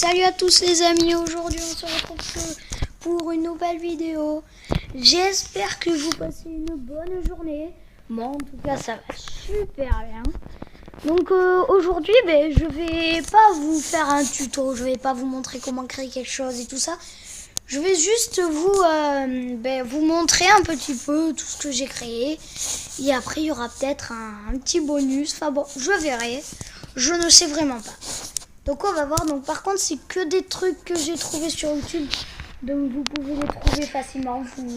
Salut à tous les amis, aujourd'hui on se retrouve pour une nouvelle vidéo. J'espère que vous passez une bonne journée. Moi en tout cas ça va super bien. Donc aujourd'hui je vais pas vous faire un tuto, je vais pas vous montrer comment créer quelque chose et tout ça. Je vais juste vous montrer un petit peu tout ce que j'ai créé. Et après il y aura peut-être un petit bonus, enfin bon je verrai, je ne sais vraiment pas. Donc on va voir, donc par contre c'est que des trucs que j'ai trouvé sur YouTube, donc vous pouvez les trouver facilement, vous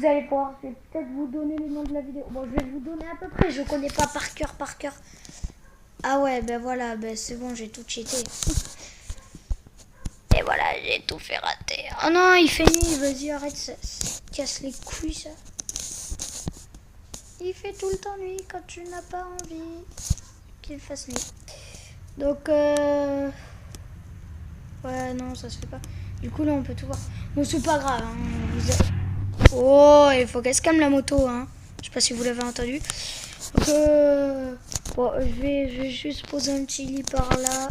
allez pouvoir, je vais peut-être vous donner les noms de la vidéo, bon je vais vous donner à peu près, je connais pas par cœur, ah ouais voilà, c'est bon, j'ai tout cheaté, et voilà, j'ai tout fait rater, oh non il fait nuit, vas-y arrête, ça casse les couilles ça, il fait tout le temps nuit quand tu n'as pas envie qu'il fasse nuit. Donc ouais non ça se fait pas. Du coup là on peut tout voir. Bon c'est pas grave hein. Oh il faut qu'elle se calme la moto hein. Je sais pas si vous l'avez entendu. Donc bon je vais juste poser un petit lit par là.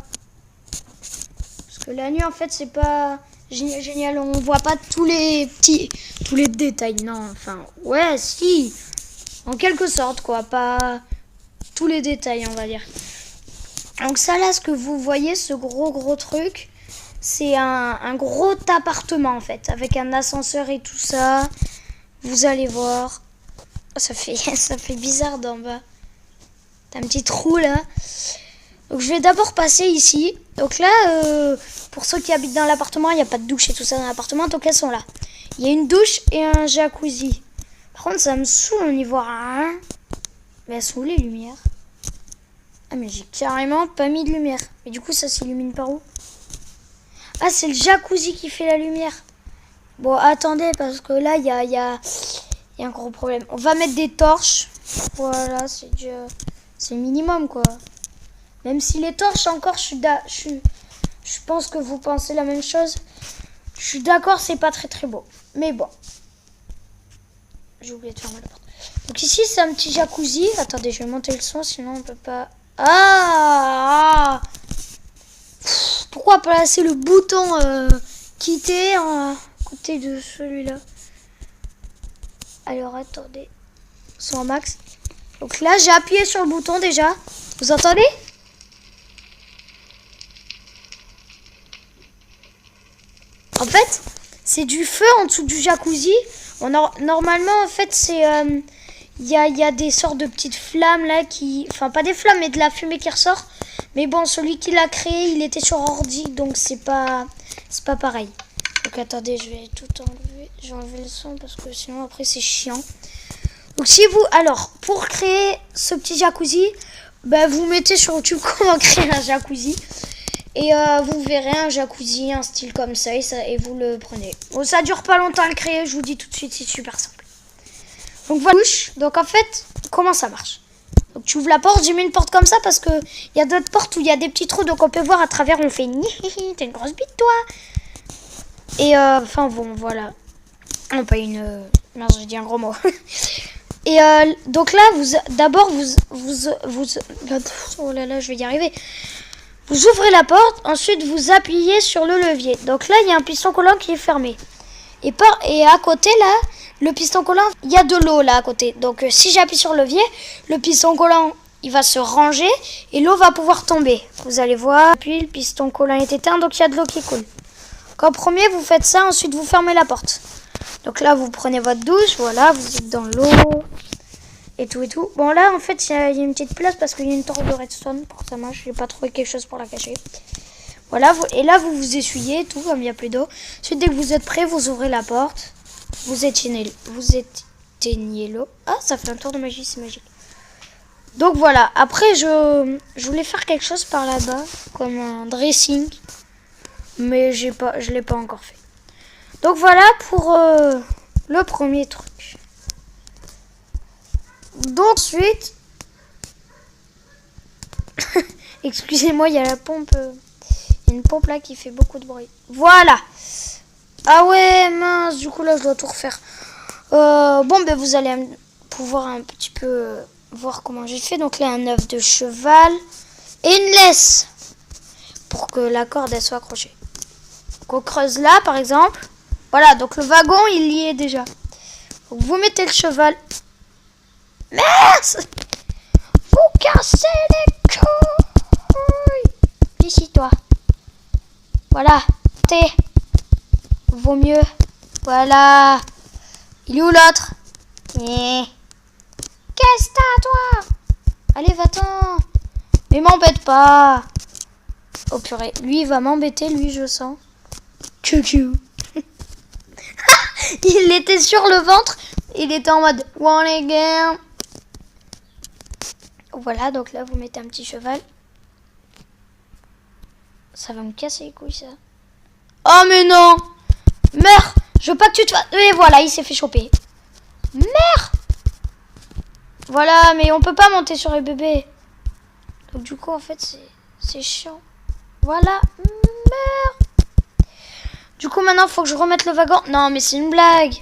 Parce que la nuit en fait c'est pas génial. On voit pas tous les détails. Non enfin ouais si. En quelque sorte quoi. Pas tous les détails on va dire. Donc ça là, ce que vous voyez, ce gros truc, c'est un gros appartement en fait, avec un ascenseur et tout ça. Vous allez voir, ça fait bizarre d'en bas. T'as un petit trou là. Donc je vais d'abord passer ici. Donc là, pour ceux qui habitent dans l'appartement, il n'y a pas de douche et tout ça dans l'appartement, donc elles sont là. Il y a une douche et un jacuzzi. Par contre, ça me saoule, on n'y voit rien. Mais elles sont où les lumières ? Ah mais j'ai carrément pas mis de lumière. Mais du coup ça s'illumine par où? Ah c'est le jacuzzi qui fait la lumière. Bon attendez parce que là il y a un gros problème. On va mettre des torches. Voilà c'est le minimum quoi. Même si les torches encore je pense que vous pensez la même chose. Je suis d'accord c'est pas très beau. Mais bon. J'ai oublié de fermer la porte. Donc ici c'est un petit jacuzzi. Attendez je vais monter le son sinon on peut pas... Ah pourquoi placer le bouton quitter à côté de celui-là? Alors attendez, son max. Donc là j'ai appuyé sur le bouton déjà. Vous entendez? En fait, c'est du feu en dessous du jacuzzi. Normalement en fait c'est il y a des sortes de petites flammes là qui... Enfin pas des flammes mais de la fumée qui ressort. Mais bon celui qui l'a créé il était sur ordi donc c'est pas pareil. Donc attendez je vais tout enlever. Je vais enlever le son parce que sinon après c'est chiant. Donc si vous... Alors pour créer ce petit jacuzzi, vous mettez sur YouTube comment créer un jacuzzi. Et vous verrez un jacuzzi, un style comme ça et vous le prenez. Bon ça dure pas longtemps à le créer, je vous dis tout de suite, c'est super simple. Donc voilà. Donc en fait, comment ça marche? Donc tu ouvres la porte, j'ai mis une porte comme ça parce que il y a d'autres portes où il y a des petits trous, donc on peut voir à travers, on fait t'as une grosse bite toi. Et enfin bon voilà. Non pas une... Non j'ai dit un gros mot. Et donc là, oh là là, je vais y arriver. Vous ouvrez la porte, ensuite vous appuyez sur le levier. Donc là, il y a un piston collant qui est fermé. Et à côté là, le piston collant, il y a de l'eau là à côté. Donc si j'appuie sur le levier, le piston collant, il va se ranger et l'eau va pouvoir tomber. Vous allez voir, puis le piston collant est éteint, donc il y a de l'eau qui coule. Donc en premier, vous faites ça, ensuite vous fermez la porte. Donc là, vous prenez votre douche, voilà, vous êtes dans l'eau et tout. Bon là, en fait, il y a une petite place parce qu'il y a une torche de redstone pour que ça marche. J'ai pas trouvé quelque chose pour la cacher. Voilà, et là, vous vous essuyez tout comme il n'y a plus d'eau. Ensuite, dès que vous êtes prêt, vous ouvrez la porte. Vous éteignez l'eau. Ah, ça fait un tour de magie, c'est magique. Donc voilà, après, je voulais faire quelque chose par là-bas, comme un dressing. Mais je l'ai pas encore fait. Donc voilà pour le premier truc. Donc ensuite... Excusez-moi, il y a la pompe... Il y a une pompe là qui fait beaucoup de bruit. Voilà. Ah ouais, mince, du coup là je dois tout refaire. Vous allez pouvoir un petit peu voir comment j'ai fait. Donc là un œuf de cheval et une laisse pour que la corde elle soit accrochée. Donc on creuse là par exemple. Voilà, donc le wagon il y est déjà. Donc vous mettez le cheval. Merde! Vous cassez les couilles! Ici toi. Voilà. Vaut mieux. Voilà. Il est où l'autre? Qu'est-ce que t'as toi? Allez va-t'en. Mais m'embête pas. Oh purée. Lui il va m'embêter, lui je sens. Cucu. Il était sur le ventre. Il était en mode one again. Voilà, donc là vous mettez un petit cheval. Ça va me casser les couilles ça. Oh mais non. Meurs. Je veux pas que tu te fasses. Et voilà, il s'est fait choper. Meurs. Voilà, mais on peut pas monter sur les bébés. Donc du coup en fait c'est chiant. Voilà. Meurs. Du coup maintenant faut que je remette le wagon. Non mais c'est une blague.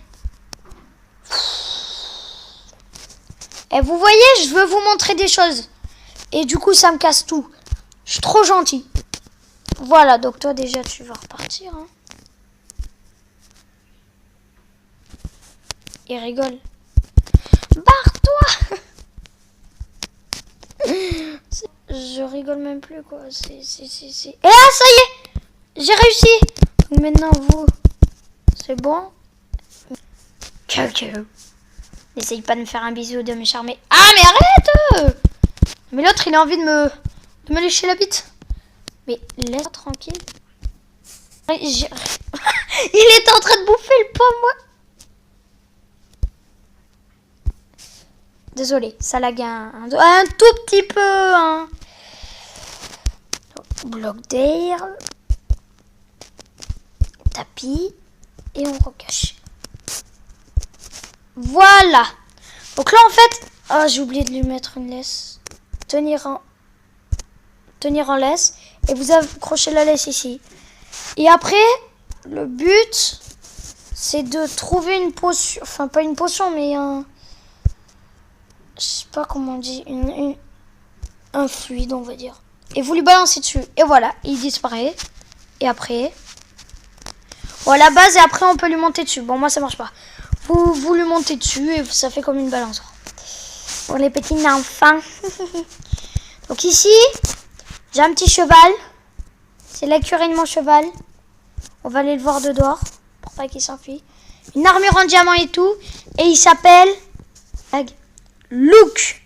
Et vous voyez, je veux vous montrer des choses. Et du coup ça me casse tout. Je suis trop gentil. Voilà, donc toi déjà tu vas repartir. Hein. Il rigole. Barre-toi. Je rigole même plus quoi. Et là ça y est. J'ai réussi. Donc maintenant vous. C'est bon. N'essaye pas de me faire un bisou, de me charmer. Ah mais arrête. Mais l'autre il a envie de me lécher la bite. Mais laisse-moi tranquille. Il était en train de bouffer le pomme, moi. Désolé, ça lag un tout petit peu. Hein. Bloc d'air. Tapis. Et on recache. Voilà. Donc là, en fait... Oh, j'ai oublié de lui mettre une laisse. Tenir en laisse. Et vous accrochez la laisse ici. Et après, le but, c'est de trouver une potion. Enfin, pas une potion, mais un... Je sais pas comment on dit. Un fluide, on va dire. Et vous lui balancez dessus. Et voilà, il disparaît. Et après... Bon, à la base, et après, on peut lui monter dessus. Bon, moi, ça marche pas. Vous lui montez dessus et ça fait comme une balançoire. Pour les petits enfants. Donc ici, j'ai un petit cheval. C'est l'écurie de mon cheval. On va aller le voir de dehors pour pas qu'il s'enfuit. Une armure en diamant et tout. Et il s'appelle Luke.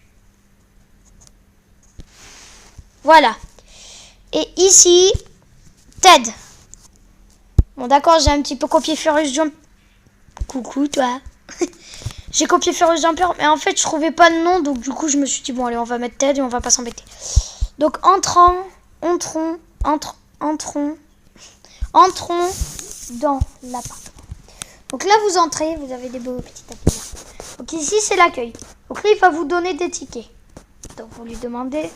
Voilà. Et ici, Ted. Bon d'accord, j'ai un petit peu copié Furious Jump. Coucou toi. J'ai copié Furious Jumper, mais en fait je trouvais pas de nom, donc du coup je me suis dit bon allez on va mettre Ted et on va pas s'embêter. Donc entrons dans l'appartement. Donc là vous entrez, vous avez des beaux petits tapis là. Donc ici c'est l'accueil. Donc là il va vous donner des tickets. Donc vous lui demandez.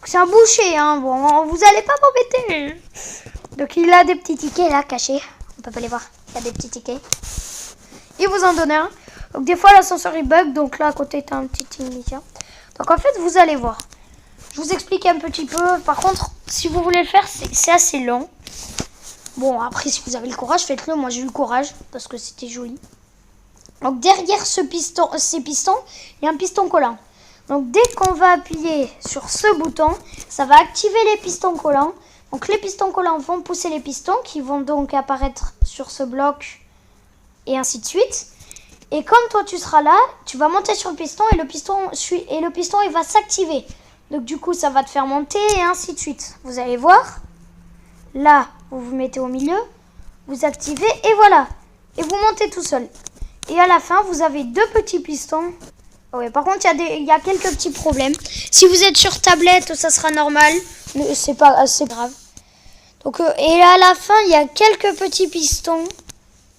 C'est un boucher hein, bon vous allez pas m'embêter. Donc il a des petits tickets là cachés. On peut pas les voir. Il y a des petits tickets. Il vous en donne un. Donc des fois l'ascenseur il bug. Donc là à côté t'as un petit technicien. Donc en fait vous allez voir. Je vous explique un petit peu. Par contre si vous voulez le faire c'est assez long. Bon après si vous avez le courage faites-le. Moi j'ai eu le courage parce que c'était joli. Donc derrière ces pistons il y a un piston collant. Donc dès qu'on va appuyer sur ce bouton ça va activer les pistons collants. Donc les pistons collants vont pousser les pistons qui vont donc apparaître sur ce bloc et ainsi de suite. Et comme toi tu seras là, tu vas monter sur le piston et le piston il va s'activer. Donc du coup ça va te faire monter et ainsi de suite. Vous allez voir. Là vous vous mettez au milieu, vous activez et voilà. Et vous montez tout seul. Et à la fin vous avez deux petits pistons. Ouais, par contre il y a quelques petits problèmes. Si vous êtes sur tablette ça sera normal. Mais c'est pas assez grave. Donc et à la fin il y a quelques petits pistons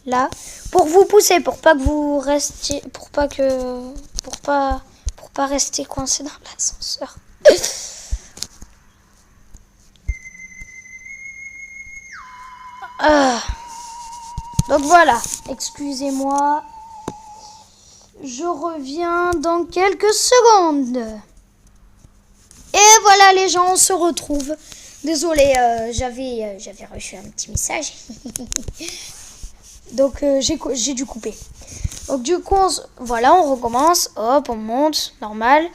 là pour vous pousser, pour pas que vous restiez, pour pas rester coincé dans l'ascenseur. Donc voilà, excusez-moi. Je reviens dans quelques secondes. Et voilà les gens, on se retrouve. Désolée, j'avais reçu un petit message. Donc, j'ai dû couper. Donc, du coup, voilà, on recommence. Hop, on monte, normal.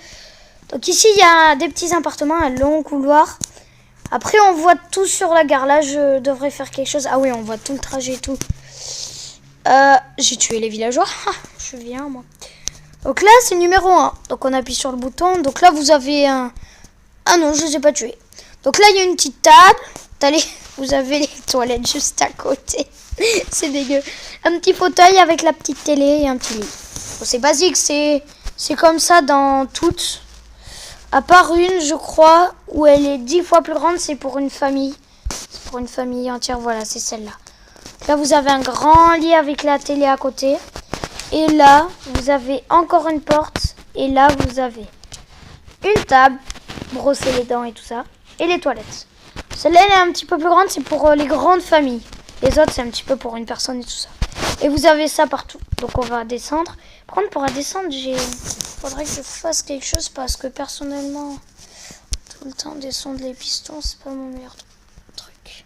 Donc, ici, il y a des petits appartements, un long couloir. Après, on voit tout sur la gare. Là, je devrais faire quelque chose. Ah oui, on voit tout le trajet et tout. J'ai tué les villageois. Je viens, moi. Donc là, c'est le numéro 1. Donc, on appuie sur le bouton. Donc là, vous avez un... Ah non, je ne les ai pas tués. Donc là, il y a une petite table. Allez, vous avez les toilettes juste à côté. C'est dégueu. Un petit fauteuil avec la petite télé et un petit lit. Bon, c'est basique, c'est comme ça dans toutes. À part une, je crois, où elle est 10 fois plus grande, c'est pour une famille. C'est pour une famille entière, voilà, c'est celle-là. Là, vous avez un grand lit avec la télé à côté. Et là, vous avez encore une porte. Et là, vous avez une table, brosser les dents et tout ça. Et les toilettes. Celle-là, elle est un petit peu plus grande, c'est pour les grandes familles. Les autres, c'est un petit peu pour une personne et tout ça. Et vous avez ça partout. Donc, on va descendre. Par contre, pour descendre, faudrait que je fasse quelque chose parce que personnellement, tout le temps descendre les pistons, c'est pas mon meilleur truc.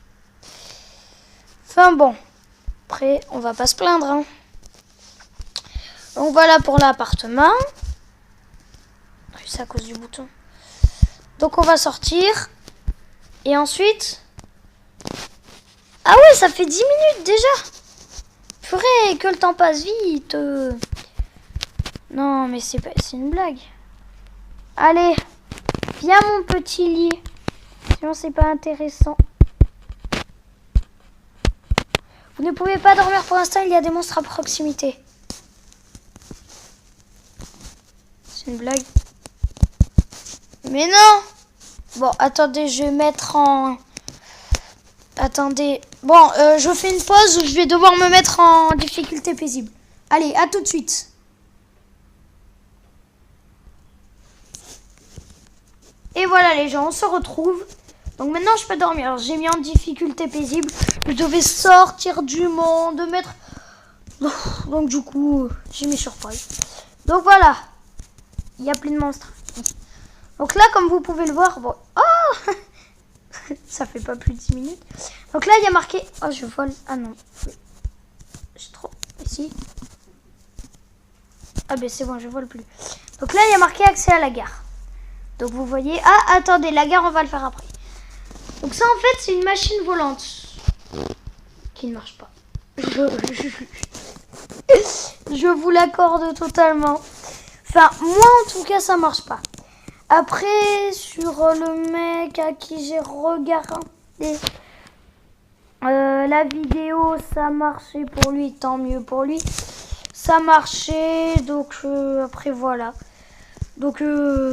Enfin bon, après, on va pas se plaindre. Hein. Donc voilà pour l'appartement. C'est à cause du bouton. Donc on va sortir. Et ensuite... Ah ouais, ça fait 10 minutes déjà. Purée, que le temps passe vite. Non, mais c'est une blague. Allez, viens mon petit lit. Sinon, c'est pas intéressant. Vous ne pouvez pas dormir pour l'instant, il y a des monstres à proximité. C'est une blague. Mais non! Bon, attendez, je vais mettre en... Attendez. Bon, je fais une pause, je vais devoir me mettre en difficulté paisible. Allez, à tout de suite. Et voilà les gens, on se retrouve. Donc maintenant je peux dormir. Alors, j'ai mis en difficulté paisible. Je devais sortir du monde, mettre... Donc du coup, j'ai mis sur pause. Donc voilà. Il y a plus de monstres. Donc là, comme vous pouvez le voir... Bon... Oh ça fait pas plus de 10 minutes. Donc là, il y a marqué... Oh, je vole. Ah non. J'ai trop... Ici. Ah ben c'est bon, je vole plus. Donc là, il y a marqué accès à la gare. Donc vous voyez... Ah, attendez, la gare, on va le faire après. Donc ça, en fait, c'est une machine volante. Qui ne marche pas. Je vous l'accorde totalement. Enfin, moi, en tout cas, ça marche pas. Après, sur le mec à qui j'ai regardé la vidéo, ça marchait pour lui, tant mieux pour lui. Ça marchait, donc après voilà. Donc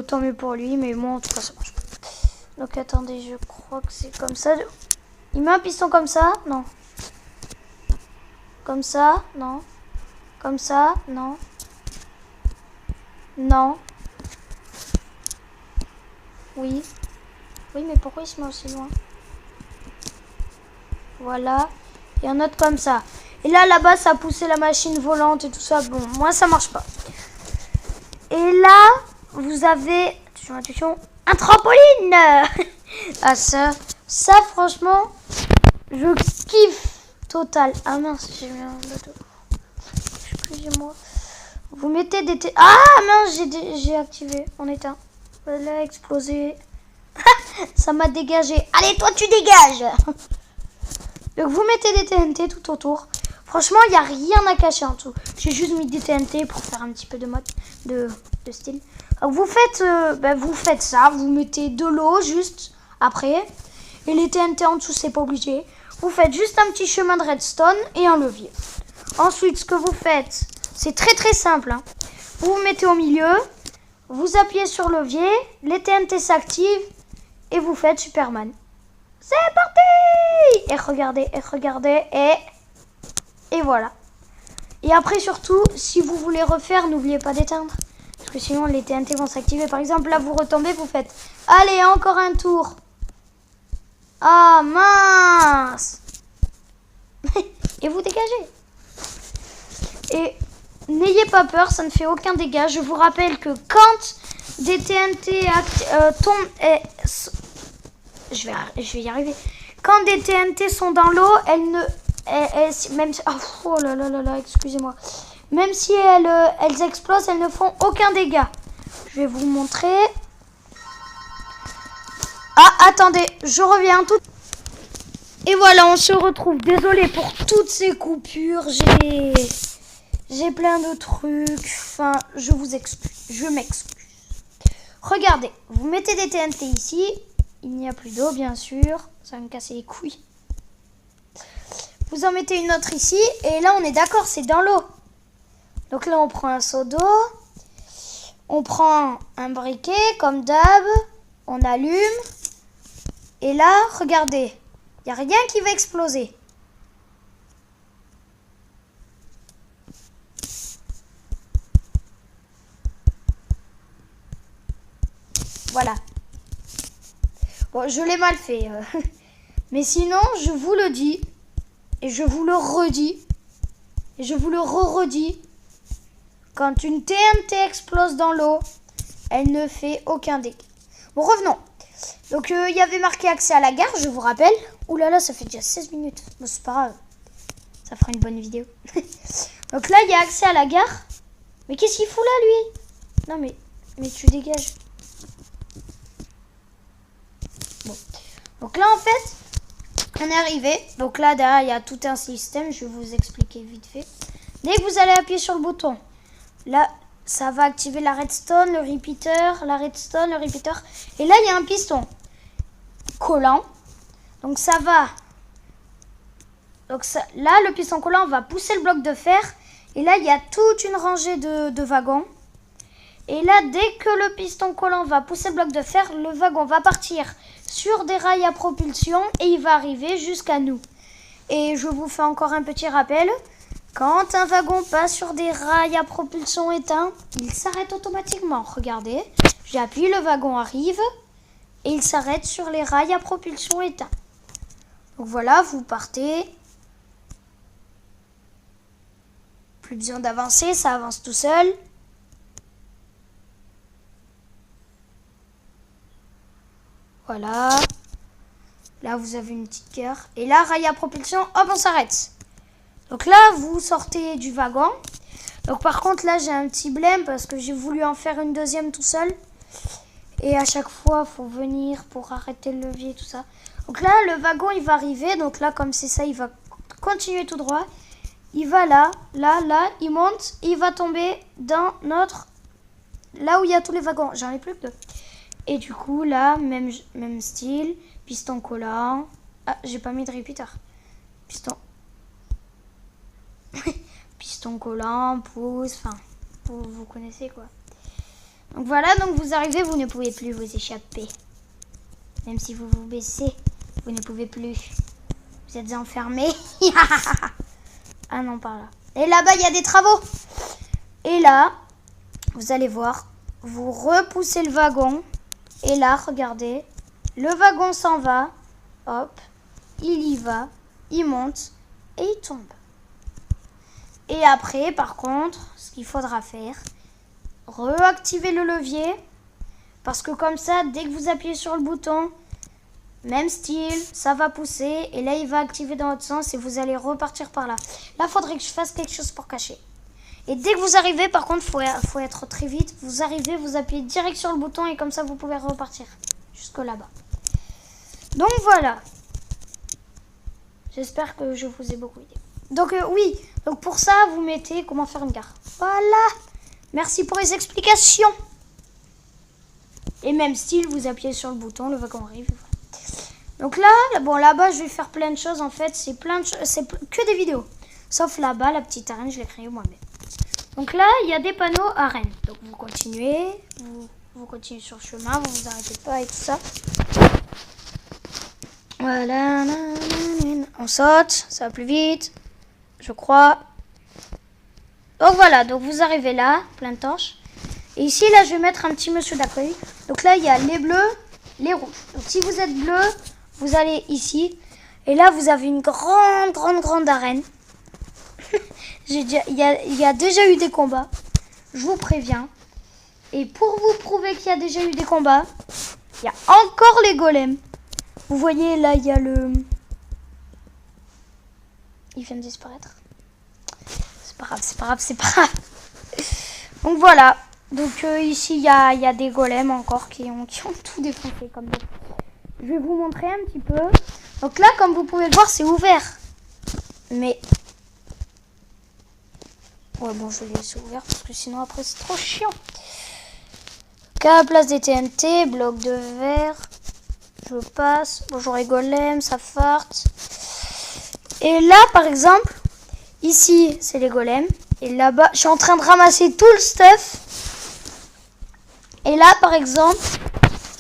tant mieux pour lui, mais moi en tout cas ça marche pas. Donc attendez, je crois que c'est comme ça. Il met un piston comme ça? Non. Comme ça? Non. Comme ça? Non. Non. Oui. Oui, mais pourquoi il se met aussi loin? Voilà. Et un autre comme ça. Et là, là-bas, ça a poussé la machine volante et tout ça. Bon, moi, ça marche pas. Et là, vous avez... Attention, un trampoline. Ah, ça, franchement, je kiffe total. Ah mince, j'ai mis un bateau. Excusez-moi. Vous mettez des... Ah mince, j'ai activé. On éteint. Voilà, explosé. Ça m'a dégagé. Allez, toi, tu dégages. Donc, vous mettez des TNT tout autour. Franchement, il n'y a rien à cacher en dessous. J'ai juste mis des TNT pour faire un petit peu de mode, de style. Donc, vous faites ça. Vous mettez de l'eau juste après. Et les TNT en dessous, c'est pas obligé. Vous faites juste un petit chemin de redstone et un levier. Ensuite, ce que vous faites, c'est très très simple. Hein. Vous vous mettez au milieu. Vous appuyez sur le levier. Les TNT s'activent. Et vous faites Superman. C'est parti! Et regardez, et voilà. Et après, surtout, si vous voulez refaire, n'oubliez pas d'éteindre. Parce que sinon, les TNT vont s'activer. Par exemple, là, vous retombez, vous faites... Allez, encore un tour. Ah, mince! Et vous dégagez. Et n'ayez pas peur, ça ne fait aucun dégât. Je vous rappelle que quand des TNT tombent... je vais y arriver. Quand des TNT sont dans l'eau, elles ne... même si, oh là là là là, excusez-moi. Même si elles explosent, elles ne font aucun dégât. Je vais vous montrer. Ah, attendez, je reviens tout. Et voilà, on se retrouve. Désolée pour toutes ces coupures. J'ai plein de trucs. Enfin, je m'excuse. Regardez, vous mettez des TNT ici. Il n'y a plus d'eau, bien sûr. Ça va me casser les couilles. Vous en mettez une autre ici. Et là, on est d'accord, c'est dans l'eau. Donc là, on prend un seau d'eau. On prend un briquet, comme d'hab. On allume. Et là, regardez. Il n'y a rien qui va exploser. Voilà. Bon, je l'ai mal fait. Mais sinon, je vous le dis. Et je vous le redis. Et je vous le redis. Quand une TNT explose dans l'eau, elle ne fait aucun dégât. Bon, revenons. Donc, il y avait marqué accès à la gare, je vous rappelle. Ouh là là, ça fait déjà 16 minutes. Bon, c'est pas grave. Ça fera une bonne vidéo. Donc là, il y a accès à la gare. Mais qu'est-ce qu'il fout là, lui? Non, mais tu dégages. Bon. Donc là, en fait, on est arrivé. Donc là, derrière, il y a tout un système. Je vais vous expliquer vite fait. Dès que vous allez appuyer sur le bouton, là, ça va activer la redstone, le repeater, la redstone, le repeater. Et là, il y a un piston collant. Donc ça va. Donc ça, là, le piston collant va pousser le bloc de fer. Et là, il y a toute une rangée de wagons. Et là, dès que le piston collant va pousser le bloc de fer, le wagon va partir sur des rails à propulsion et il va arriver jusqu'à nous. Et je vous fais encore un petit rappel. Quand un wagon passe sur des rails à propulsion éteints, il s'arrête automatiquement. Regardez, j'appuie, le wagon arrive et il s'arrête sur les rails à propulsion éteints. Donc voilà, vous partez. Plus besoin d'avancer, ça avance tout seul. Voilà. Là, vous avez une petite gare. Et là, rail à propulsion, hop, on s'arrête. Donc là, vous sortez du wagon. Donc par contre, là, j'ai un petit blême parce que j'ai voulu en faire une deuxième tout seul. Et à chaque fois, il faut venir pour arrêter le levier, tout ça. Donc là, le wagon, il va arriver. Donc là, comme c'est ça, il va continuer tout droit. Il va là, il monte. Il va tomber dans notre... Là où il y a tous les wagons. J'en ai plus que deux. Et du coup, là, même style. Piston collant. Ah, j'ai pas mis de repeater. Piston collant, pouce, enfin, vous connaissez quoi. Donc voilà, donc vous arrivez, vous ne pouvez plus vous échapper. Même si vous vous baissez, vous ne pouvez plus. Vous êtes enfermés. Ah non, par là. Et là-bas, il y a des travaux. Et là, vous allez voir, vous repoussez le wagon. Et là, regardez, le wagon s'en va. Hop, il y va, il monte et il tombe. Et après, par contre, ce qu'il faudra faire, réactiver le levier. Parce que comme ça, dès que vous appuyez sur le bouton, même style, ça va pousser. Et là, il va activer dans l'autre sens et vous allez repartir par là. Là, il faudrait que je fasse quelque chose pour cacher. Et dès que vous arrivez, par contre, il faut être très vite. Vous arrivez, vous appuyez direct sur le bouton et comme ça, vous pouvez repartir jusque là-bas. Donc voilà. J'espère que je vous ai beaucoup aidé. Donc oui, donc pour ça, vous mettez comment faire une gare. Voilà. Merci pour les explications. Et même style, vous appuyez sur le bouton, le wagon arrive. Voilà. Donc là, bon là-bas, je vais faire plein de choses. En fait, c'est que des vidéos. Sauf là-bas, la petite arène, je l'ai créée moi-même. Donc là, il y a des panneaux arène. Donc vous continuez, vous continuez sur le chemin, vous vous arrêtez pas et tout ça. Voilà, on saute, ça va plus vite, je crois. Donc voilà, donc vous arrivez là, plein de torches. Et ici, là, je vais mettre un petit monsieur d'accueil. Donc là, il y a les bleus, les rouges. Donc si vous êtes bleu, vous allez ici. Et là, vous avez une grande arène. Il y a déjà eu des combats. Je vous préviens. Et pour vous prouver qu'il y a déjà eu des combats, il y a encore les golems. Vous voyez, là, il y a le... Il vient de disparaître. C'est pas grave, c'est pas grave, c'est pas grave. Donc voilà. Donc ici, il y a des golems encore qui ont tout défoncé comme ça. Je vais vous montrer un petit peu. Donc là, comme vous pouvez le voir, c'est ouvert. Mais... Ouais, bon, je vais laisser ouvert parce que sinon, après, c'est trop chiant. Place des TNT, bloc de verre. Je passe. Bonjour les golems, ça farte. Et là, par exemple, ici, c'est les golems. Et là-bas, je suis en train de ramasser tout le stuff. Et là, par exemple,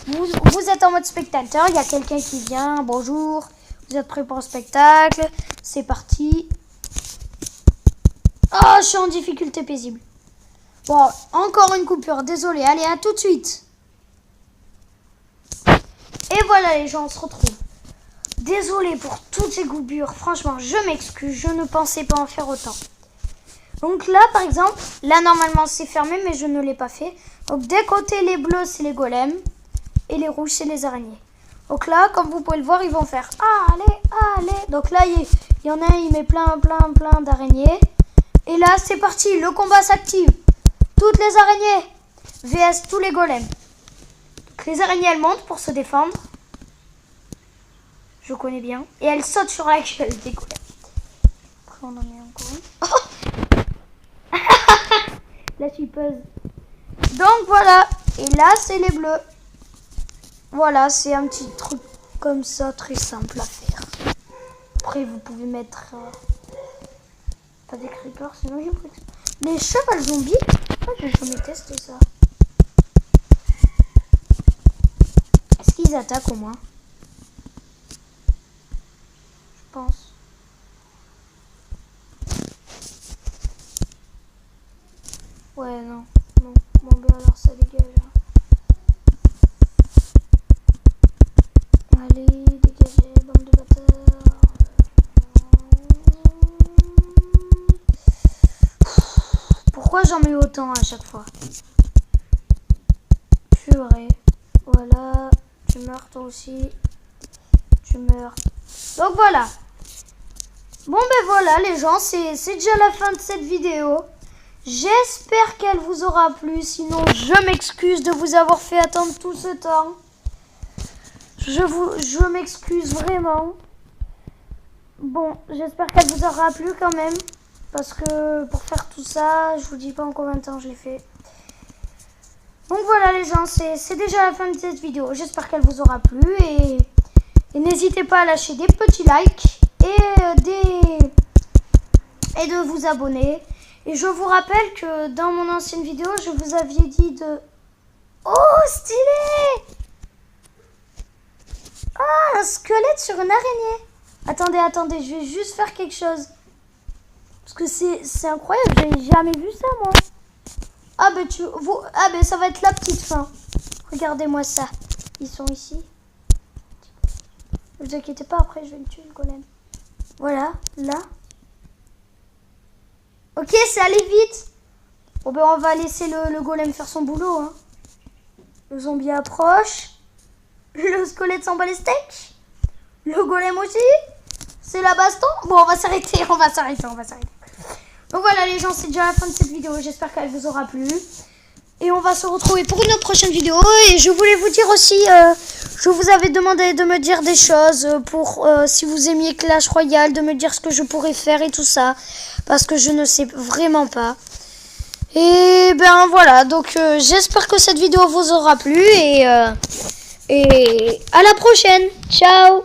vous êtes en mode spectateur. Il y a quelqu'un qui vient. Bonjour. Vous êtes prêts pour le spectacle? C'est parti. Oh, je suis en difficulté paisible. Bon, encore une coupure. Désolé. Allez, à tout de suite. Et voilà, les gens, on se retrouve. Désolé pour toutes ces coupures. Franchement, je m'excuse. Je ne pensais pas en faire autant. Donc là, par exemple, là, normalement, c'est fermé, mais je ne l'ai pas fait. Donc, des côtés, les bleus, c'est les golems. Et les rouges, c'est les araignées. Donc là, comme vous pouvez le voir, ils vont faire « Allez, allez !» Donc là, il y en a un, il met plein d'araignées. Et là, c'est parti. Le combat s'active. Toutes les araignées vs tous les golems. Donc, les araignées, elles montent pour se défendre. Je connais bien. Et elles sautent sur la gueule des golems. Après, on en met encore une. Oh la chipeuse. Donc, voilà. Et là, c'est les bleus. Voilà, c'est un petit truc comme ça, très simple à faire. Après, vous pouvez mettre... pas des creepers, sinon j'ai pris... Les chevals zombies, j'ai jamais testé ça. Est-ce qu'ils attaquent au moins? Je pense. Ouais, non. Non. Bon, ben alors ça dégage. Allez, dégagez, bande de bâtards. Pourquoi j'en mets autant à chaque fois? Purée. Voilà. Tu meurs toi aussi. Tu meurs. Donc voilà. Bon ben voilà les gens, c'est déjà la fin de cette vidéo. J'espère qu'elle vous aura plu. Sinon, je m'excuse de vous avoir fait attendre tout ce temps. Je m'excuse vraiment. Bon, j'espère qu'elle vous aura plu quand même. Parce que pour faire tout ça, je vous dis pas en combien de temps je l'ai fait. Donc voilà les gens, c'est déjà la fin de cette vidéo. J'espère qu'elle vous aura plu. Et n'hésitez pas à lâcher des petits likes. Et de vous abonner. Et je vous rappelle que dans mon ancienne vidéo, je vous avais dit de... Oh, stylé! Ah, un squelette sur une araignée. Attendez, je vais juste faire quelque chose. Parce que c'est incroyable, j'avais jamais vu ça, moi. Ah, ben ça va être la petite fin. Regardez-moi ça. Ils sont ici. Ne vous inquiétez pas, après, je vais le tuer, le golem. Voilà, là. Ok, c'est allé vite. Bon, ben, on va laisser le golem faire son boulot, hein. Le zombie approche. Le squelette s'en bat les steaks. Le golem aussi. C'est la baston. Bon, on va s'arrêter. Donc voilà les gens, c'est déjà la fin de cette vidéo. J'espère qu'elle vous aura plu. Et on va se retrouver pour une autre prochaine vidéo. Et je voulais vous dire aussi, je vous avais demandé de me dire des choses pour si vous aimiez Clash Royale, de me dire ce que je pourrais faire et tout ça. Parce que je ne sais vraiment pas. Et ben voilà, donc j'espère que cette vidéo vous aura plu. Et à la prochaine. Ciao.